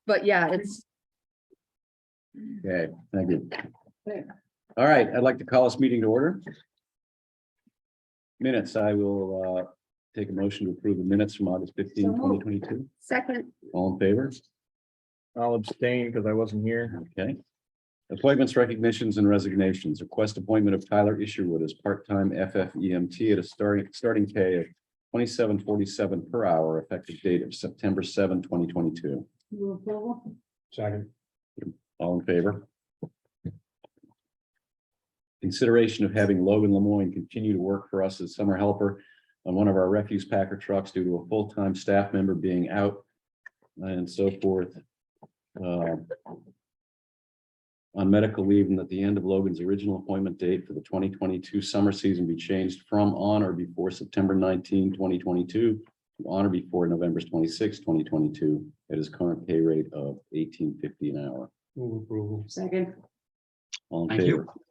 but yeah, it's. Okay, thank you. All right, I'd like to call this meeting to order. Minutes, I will take a motion to approve the minutes from August 15, 2022. Second. All in favor? I'll abstain because I wasn't here. Okay. Appointments, recognitions, and resignations. Request appointment of Tyler Isherwood as part-time FFEMT at a starting pay of $27.47 per hour, effective date of September 7, 2022. Second. All in favor? Consideration of having Logan Lemoyne continue to work for us as summer helper on one of our refuse packer trucks due to a full-time staff member being out and so forth. On medical leave, and that the end of Logan's original appointment date for the 2022 summer season be changed from on or before September 19, 2022 to on or before November 26, 2022 at his current pay rate of $18.50 an hour. Move approval. Second. All in Thank favor? you.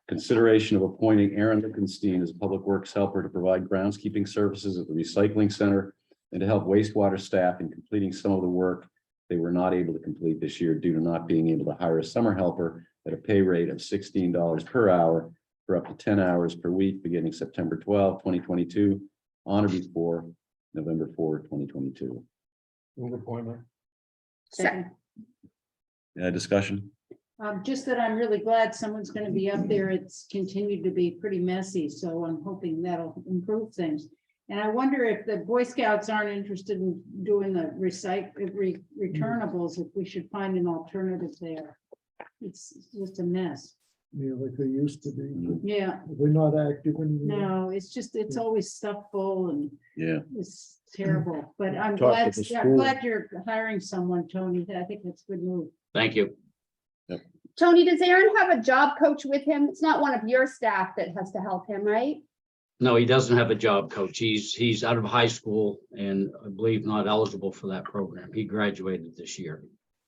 Consideration of appointing Aaron Lichtenstein as Public Works helper to provide groundskeeping services at the recycling center and to help wastewater staff in completing some of the work they were not able to complete this year due to not being able to hire a summer helper at a pay rate of $16 per hour for up to 10 hours per week, beginning September 12, 2022, on or before November 4, 2022. Move appointment. Second. Discussion? Just that I'm really glad someone's gonna be up there. It's continued to be pretty messy, so I'm hoping that'll improve things. And I wonder if the Boy Scouts aren't interested in doing the returnables, if we should find an alternative there. It's just a mess. Yeah, like they used to be. Yeah, They're not active anymore. no, it's always stuff full and Yeah. it's terrible, but I'm Talk glad, to the I'm school. glad you're hiring someone, Tony. I think that's a good move. Thank you. Tony, does Aaron have a job coach with him? It's not one of your staff that has to help him, right? No, he doesn't have a job coach. He's out of high school and I believe not eligible for that program. He graduated this year.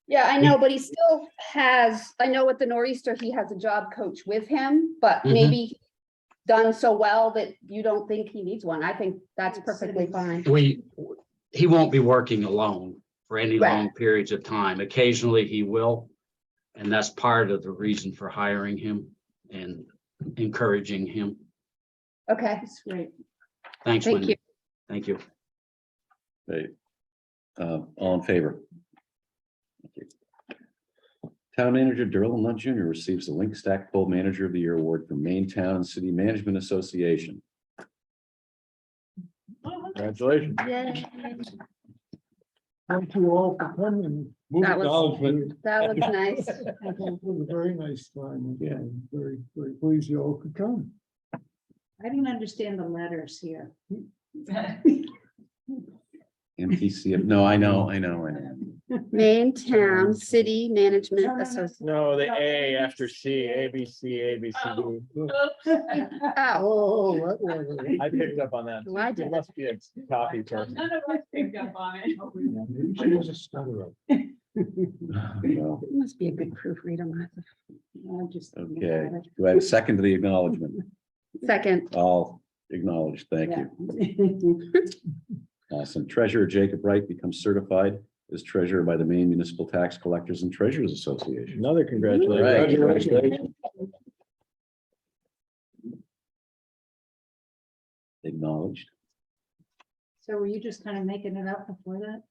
Yeah, I know, but he still has, I know with the Nor'easter, he has a job coach with him, but Mhm. maybe done so well that you don't think he needs one. I think that's perfectly fine. He won't be working alone for any Right. long periods of time. Occasionally he will. And that's part of the reason for hiring him and encouraging him. Okay, That's great. Thanks, thank Wendy. you. Thank you. Right. All in favor? Thank you. Town Manager Darrell Nutt Jr. receives the Link Stackpole Manager of the Year Award from Maine Town and City Management Association. Congratulations. Thank you all for coming. That was- Acknowledgement. That was nice. It was a very nice time. Yeah, very, very pleased you all could come. I didn't understand the letters here. MTC, no, I know. Maine Town City Management Association. No, the A after C, A, B, C, A, B, C, D. Oh, Oh, that was. I picked up on that. well, I It did. must be a copy person. None of us picked up on it. Maybe she was a stutterer. No. It must be a good proofreader, Martha. I'm just. Okay, do I have a second to the acknowledgement? Second, All acknowledged, thank you. Awesome. Treasurer Jacob Wright becomes certified as treasurer by the Maine Municipal Tax Collectors and Treasurers Association. Another Right. congratulations. Acknowledged. So were you just kind of making it up before that?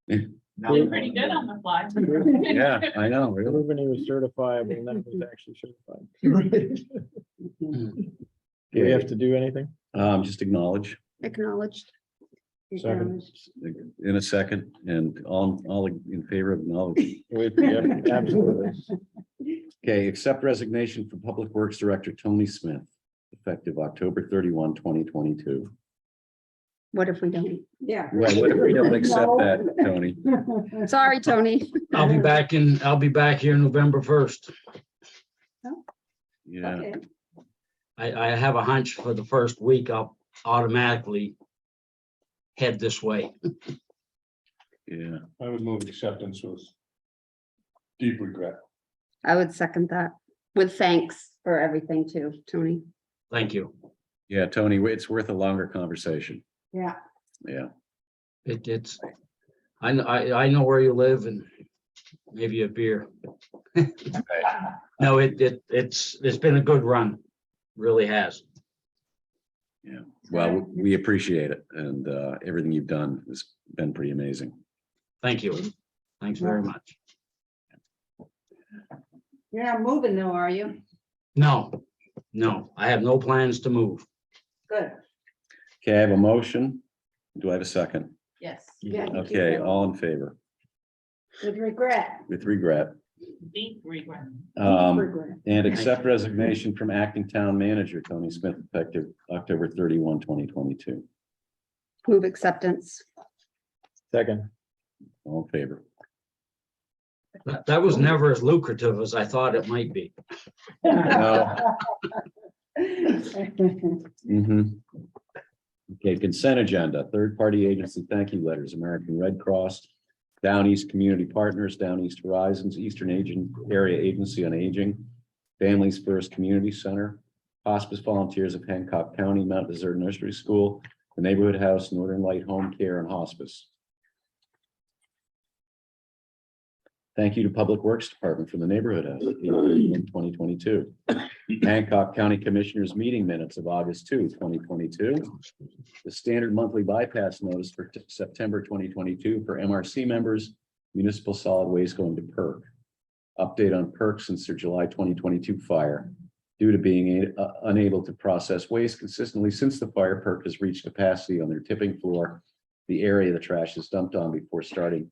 Did pretty good on the fly. Yeah, I know, really. Everybody was certified, but none of us actually certified. Do we have to do anything? Just acknowledge acknowledged. Second. in a second, and all in favor of acknowledging. Yeah, absolutely. Okay, accept resignation for Public Works Director Tony Smith, effective October 31, 2022. What if we don't? Yeah. Well, what if we don't accept that, Tony? Sorry, Tony. I'll be back here November 1st. Yeah, Okay. I have a hunch for the first week, I'll automatically head this way. yeah. I would move acceptance with deep regret. I would second that with thanks for everything too, Tony. Thank you. Yeah, Tony, it's worth a longer conversation. Yeah. Yeah, It's, I know where you live and maybe a beer. No, it's been a good run, really has. yeah. Well, we appreciate it, and everything you've done has been pretty amazing. Thank you. Thanks very much. You're not moving though, are you? No, I have no plans to move. Good. Okay, I have a motion. Do I have a second? Yes. Yeah. Okay, all in favor, With regret. with regret. Deep regret. Regret. And accept resignation from acting town manager Tony Smith effective October 31, 2022. Move acceptance. Second. All in favor. That was never as lucrative as I thought it might be. No. Mhm. Okay, consent agenda, third-party agency thank you letters, American Red Cross, Down East Community Partners, Down East Horizons, Eastern Area Agency on Aging, Families First Community Center, Hospice Volunteers of Hancock County, Mount Desert Nursery School, the Neighborhood House, Northern Light Home Care and Hospice. Thank you to Public Works Department for the Neighborhood House, in 2022. Hancock County Commissioners Meeting Minutes of August 2, 2022. The standard monthly bypass notice for September 2022 for MRC members, municipal solid waste going to PERC. Update on PERC since their July 2022 fire. Due to being unable to process waste consistently since the fire, PERC has reached capacity on their tipping floor, the area the trash is dumped on before starting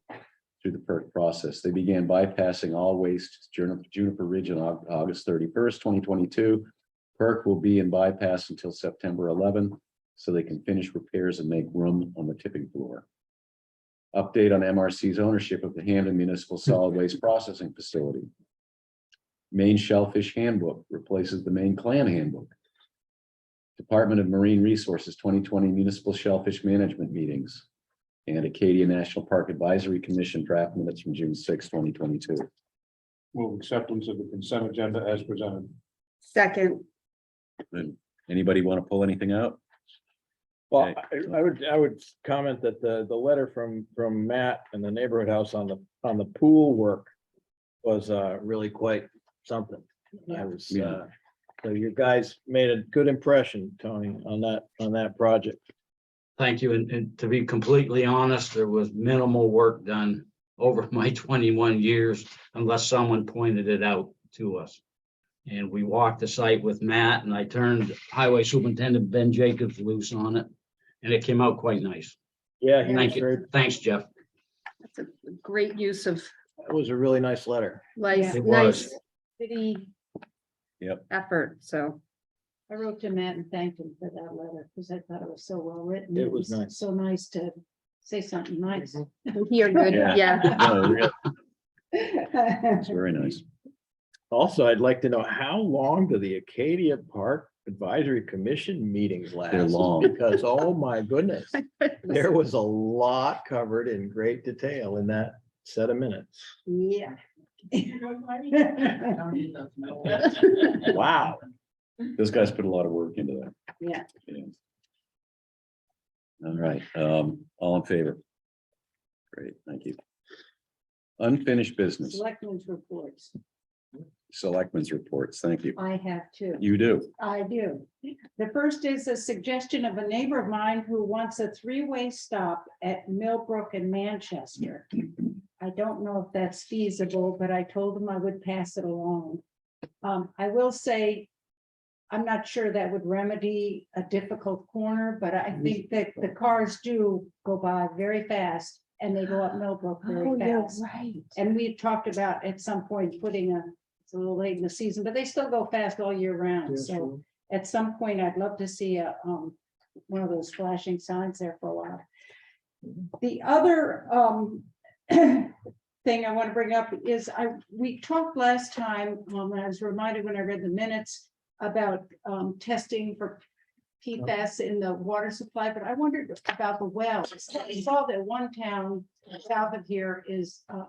through the PERC process. They began bypassing all waste Juniper Ridge on August 31st, 2022. PERC will be in bypass until September 11, so they can finish repairs and make room on the tipping floor. Update on MRC's ownership of the Hamden Municipal Solid Waste Processing Facility. Maine Shellfish Handbook replaces the Maine Clam Handbook. Department of Marine Resources 2020 Municipal Shellfish Management Meetings. And Acadia National Park Advisory Commission draft minutes from June 6, 2022. Move acceptance of the consent agenda as presented. Second. Anybody want to pull anything out? Well, I would comment that the letter from Matt and the Neighborhood House on the pool work was really quite something. I was Yeah. so you guys made a good impression, Tony, on that project. Thank you. And to be completely honest, there was minimal work done over my 21 years unless someone pointed it out to us. And we walked the site with Matt and I turned Highway Superintendent Ben Jacobs loose on it. And it came out quite nice. Yeah, he Thank was very, you. Thanks, Jeff. That's a great use of that was a really nice letter. nice, It nice was. city Yep. effort, so. I wrote to Matt and thanked him for that letter because I thought it was so well written. It was nice. So nice to say something nice. You're good, Yeah. yeah. No, really, it's very nice. Also, I'd like to know how long do the Acadia Park Advisory Commission meetings last? They're long. Because, oh my goodness, there was a lot covered in great detail in that set of minutes. Yeah. Wow. Those guys put a lot of work into that. Yeah. Yeah. All right, all in favor? Great, thank you. Unfinished business, Selectmen's reports. selectmen's reports, thank you. I have two. You do. I do. The first is a suggestion of a neighbor of mine who wants a three-way stop at Millbrook and Manchester. I don't know if that's feasible, but I told him I would pass it along. I will say, I'm not sure that would remedy a difficult corner, but I think that the cars do go by very fast and they go up Millbrook very fast. right. And we talked about at some point putting it's a little late in the season, but they still go fast all year round. Yeah, So sure. at some point, I'd love to see one of those flashing signs there for a while. The other thing I want to bring up is we talked last time, and I was reminded when I read the minutes about testing for PFAS in the water supply, but I wondered about the wells. I saw that one town south of here is, I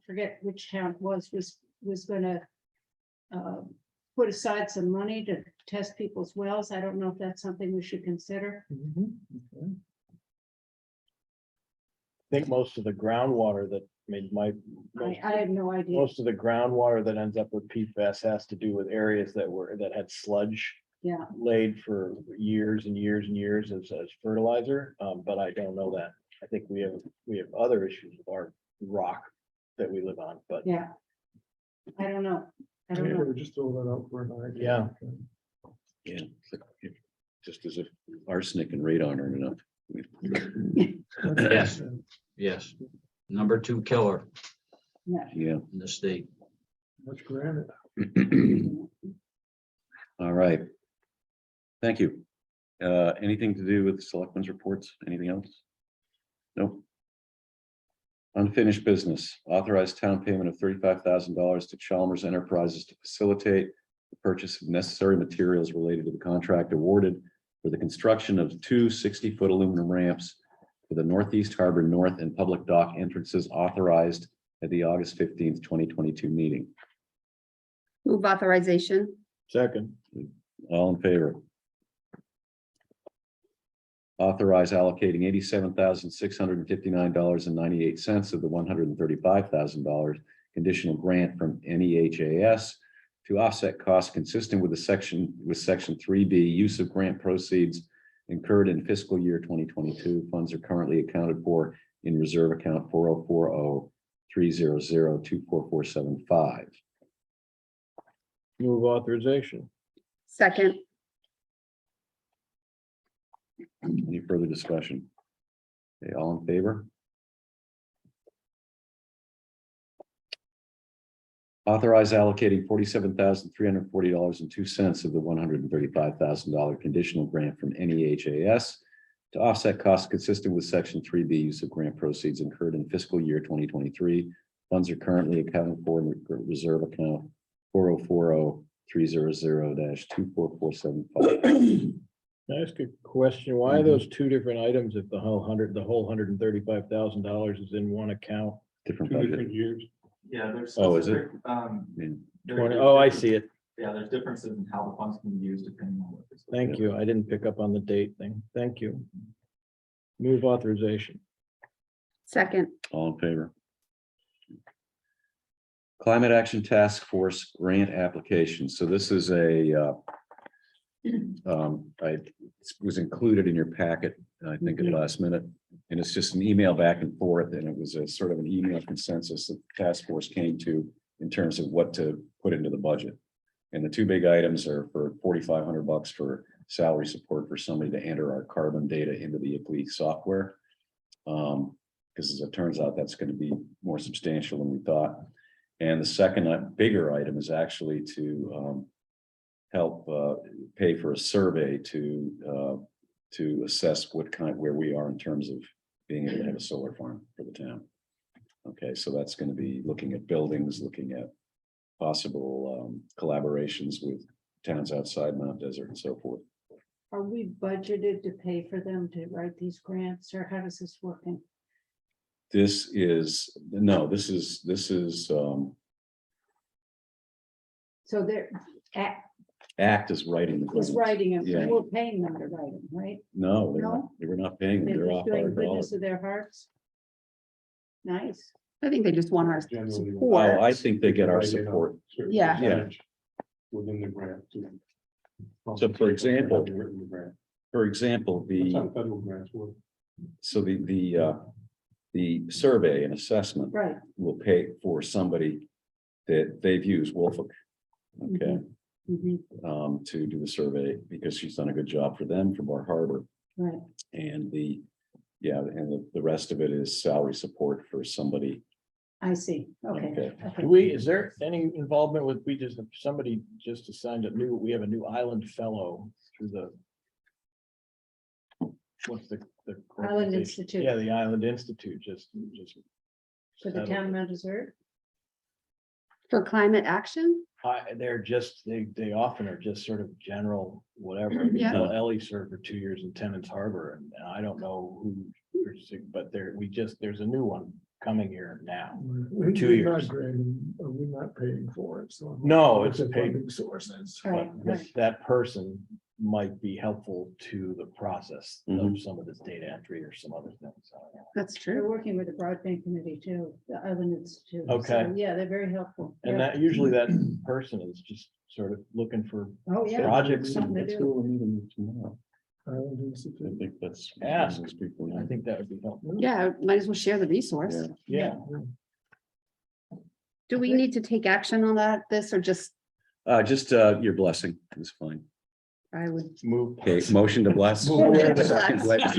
forget which town it was gonna put aside some money to test people's wells. I don't know if that's something we should consider. think most of the groundwater that made I have no idea. most of the groundwater that ends up with PFAS has to do with areas that had sludge Yeah, laid for years and years and years as fertilizer. But I don't know that. I think we have other issues with our rock that we live on, but yeah. I don't know. I don't know. Just throw that out for an idea. yeah. Yeah, it's like, just as if arsenic and radon aren't enough. Yes. Yes. Number 2 killer Yeah. in the state. Much granted. All right. Thank you. Anything to do with selectmen's reports? Anything else? Nope. Unfinished business, authorized town payment of $35,000 to Chalmers Enterprises to facilitate the purchase of necessary materials related to the contract awarded for the construction of 2 60-foot aluminum ramps for the Northeast Harbor North and Public Dock entrances authorized at the August 15th, 2022 meeting. Move authorization. Second, All in favor? Authorize allocating $87,659.98 of the $135,000 conditional grant from NEHAS to offset costs consistent with section 3B, use of grant proceeds incurred in fiscal year 2022. Funds are currently accounted for in reserve account 4040-300-24475. move authorization. Second. Any further discussion? Okay, all in favor? Authorize allocating $47,340.02 of the $135,000 conditional grant from NEHAS to offset costs consistent with section 3B, use of grant proceeds incurred in fiscal year 2023. Funds are currently accounted for in the reserve account 4040-300-24475. Can I ask a question? Why are those two different items if the whole $135,000 is in one account? Different Two budget. different years. Yeah, there's. Oh, is it? specific, Yeah. Oh, I see it. Yeah, there's differences in how the funds can be used depending on what. Thank you. I didn't pick up on the date thing. Thank you. Move authorization. Second. All in favor? Climate Action Task Force grant application. So this is it was included in your packet, I think at the last minute. And it's just an email back and forth, and it was a sort of an email consensus that the task force came to in terms of what to put into the budget. And the two big items are for $4,500 for salary support for somebody to enter our carbon data into the ICLEI software. Because as it turns out, that's going to be more substantial than we thought. And the second bigger item is actually to help pay for a survey to assess where we are in terms of being able to have a solar farm for the town. Okay, so that's going to be looking at buildings, looking at possible collaborations with towns outside Mount Desert and so forth. Are we budgeted to pay for them to write these grants, or how does this work? This is So they're ACT is writing the is grants. writing them, Yeah. so we're paying them to write them, right? No, they're not, No? we're not paying them. They're They're just off doing our goodness dollar. of their hearts. Nice. I think they just want our Generally, support. Oh, I think they get our support. Yeah. Yeah. Within the grant. too. So, for example- Written the grant. For example, That's how federal grants work. so the survey and assessment Right. will pay for somebody that they've used, Wolfik. Okay, Mhm. to do the survey because she's done a good job for them, for Bar Harbor. Right. And the rest of it is salary support for somebody. I see. Okay. Okay. Okay. Is there any involvement with, somebody just assigned we have a new island fellow through what's the? Island Institute. Yeah, the Island Institute, just. For the town of Mount Desert. For climate action? They often are just sort of general, whatever. I mean, Yeah. Ellie served for 2 years in Tennant's Harbor, and I don't know who, but there's a new one coming here now. We're 2 years. not granting, we're not paying for it, so. No, it's a paid. funding sources. Right, But right. that person might be helpful to the process of some of this data entry or some other things. That's They're true. working with the broadband committee too, the other institute. So, Okay. yeah, they're very helpful. And Yeah. that usually that person is just sort of looking for Oh, yeah. projects. Something to Let's do. go to a meeting tomorrow. I don't think so. I think that's. Ask. business people, I think that would be helpful. Yeah, might as well share the resource. Yeah. Yeah. Do we need to take action on this or just, Just your blessing is fine. I would, Move. Okay, motion to bless. Motion to Second, bless.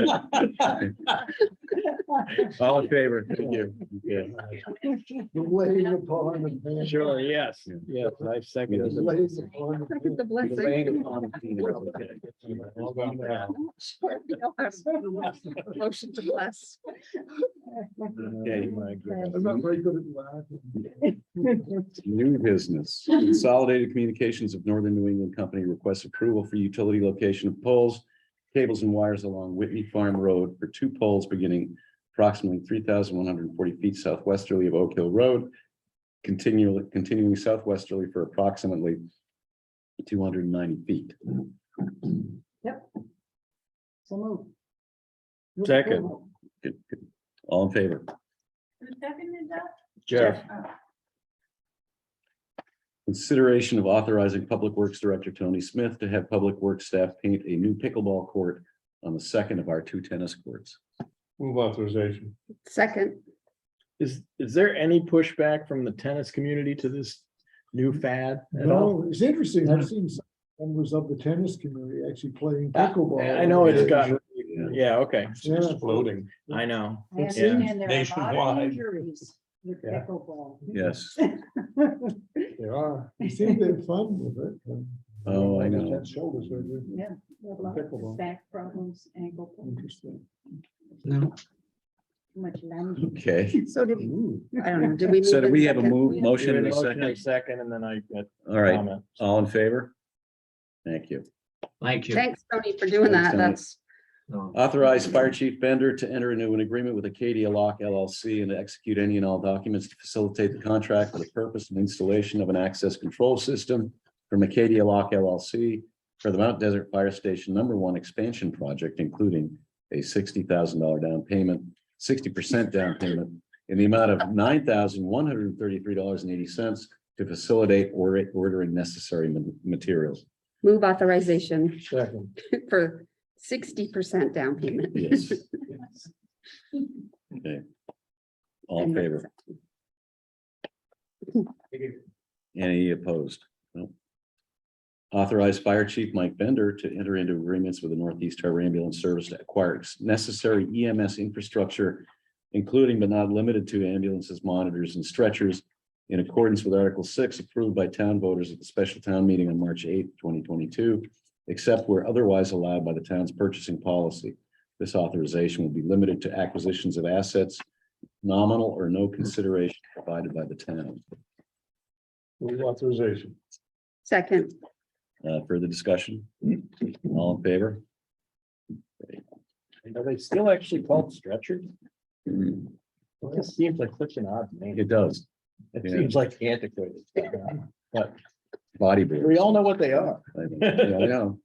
All in favor? Thank you. Okay. The lay upon the pan. Sure, yes, yes, I second. The lay upon the pan. the blessing. Motion to bless. Okay, My goodness. I'm not very good at laughing. New business. Consolidated Communications of Northern New England Company requests approval for utility location of poles, cables and wires along Whitney Farm Road for 2 poles beginning approximately 3,140 feet southwesterly of Oak Hill Road, continuing southwesterly for approximately 290 feet. So move. Second. Good, good. All in favor? Who seconded that? Jeff. Consideration of authorizing Public Works Director Tony Smith to have Public Works staff paint a new pickleball court on the second of our 2 tennis courts. Move authorization. Second, Is there any pushback from the tennis community to this new fad at all? No, it's interesting. I've seen some members of the tennis community actually playing pickleball. I know it's got, Yeah. yeah, okay, It's Yeah. exploding. I know. I understand there are a lot of Nationwide. injuries with Yeah. pickleball. Yes. There are. They seem to have fun with it. Oh, I know. That shoulder surgery. Yeah. a lot of Pickleball. Back problems, ankle problems, Interesting. No, too much lunging. Okay. so did, I don't know, did we? So move do in we have a second? motion and a Motion and a second? second, and then I got All right, comment. all in favor? Thank you. thank you. Thanks, Tony, for doing Thanks, that. Tony. That's, No. Authorize Fire Chief Bender to enter into an agreement with Acadia Lock LLC and to execute any and all documents to facilitate the contract for the purpose of installation of an access control system from Acadia Lock LLC for the Mount Desert Fire Station #1 expansion project, including a $60,000 down payment, 60% down payment in the amount of $9,133.80 to facilitate ordering necessary materials. move authorization Second. for 60% down payment. Yes. Okay. All in favor? Any opposed? No. Authorize Fire Chief Mike Bender to enter into agreements with the Northeast Harbor Ambulance Service to acquire necessary EMS infrastructure, including but not limited to ambulances, monitors, and stretchers, in accordance with Article 6, approved by town voters at the special town meeting on March 8th, 2022, except where otherwise allowed by the town's purchasing policy. This authorization will be limited to acquisitions of assets, nominal or no consideration provided by the town. Move authorization. Second, Further discussion? All in favor? Are they still actually called stretchers? It just seems like such an odd name. It does. It yeah. seems like antiquated. But Body we boards. all know what they are. I know.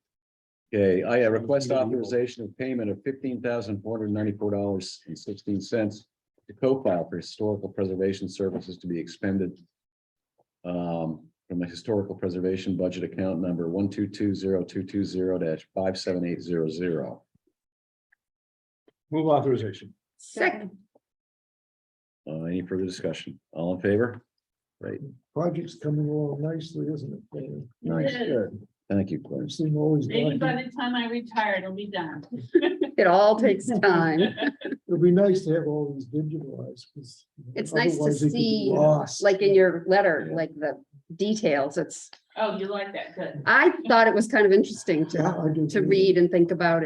Okay, I request authorization of payment of $15,494.16 to co-file for historical preservation services to be expended from the historical preservation budget account number 1220220-57800. Move authorization. second, Any further discussion? All in favor? Right, Project's coming along nicely, isn't it? Dan? nice, good. Thank you, Claire. I've seen always. Maybe by the time I retire, it'll be done. it all takes time. It'd be nice to have all these digitalized. 'cause It's nice to otherwise they could be see, lost. like in your letter, Yeah. like the details, it's, Oh, you like that, good. I thought it was kind of interesting Yeah, to, I do. to too. read and think about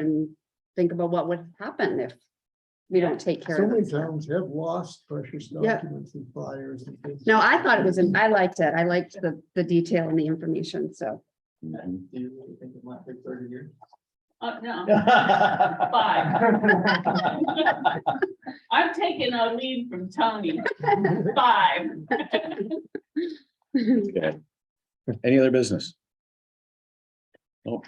what would happen if we don't take care So of many it. towns have lost precious Yeah. documents and fires and things. No, I thought it was, I liked it. I liked the detail and the information, so. Mhm. Do you really think it might take 30 years? No, 5. I'm taking a lead from Tony. 5. Okay. Any other business? Nope.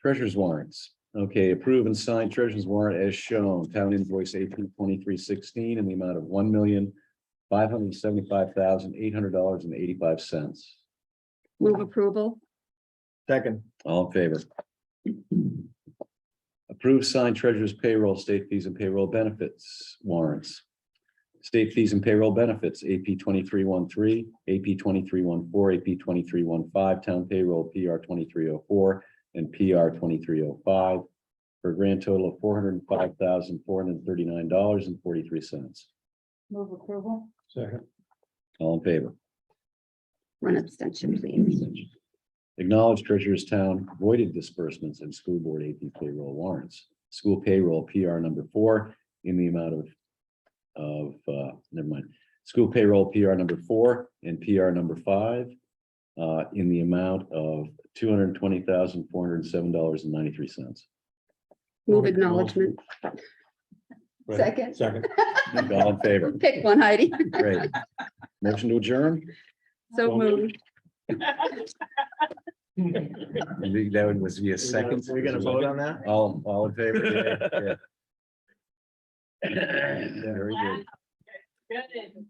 Treasurer's warrants. Okay, approve and sign treasurer's warrant as shown. Town invoice AP 2316 in the amount of $1,575,800.85. Move approval. Second, All in favor? Approve, sign treasurer's payroll, state fees and payroll benefits warrants. State fees and payroll benefits, AP 2313, AP 2314, AP 2315, town payroll PR 2304, and PR 2305, for a grand total of $405,439.43. Move approval. second, All in favor? One abstention, please. Acknowledge treasurer's town voided disbursements and school board AP payroll warrants. School payroll PR number 4 in the amount of never mind. School payroll PR number 4 and PR number 5 in the amount of $220,407.93. Move acknowledgement. Second. second. All in favor? Pick one, Heidi. Great. Motion to adjourn? So moved. That one was via second. We're gonna vote on that? All in favor? Yeah, yeah. Very good. Good.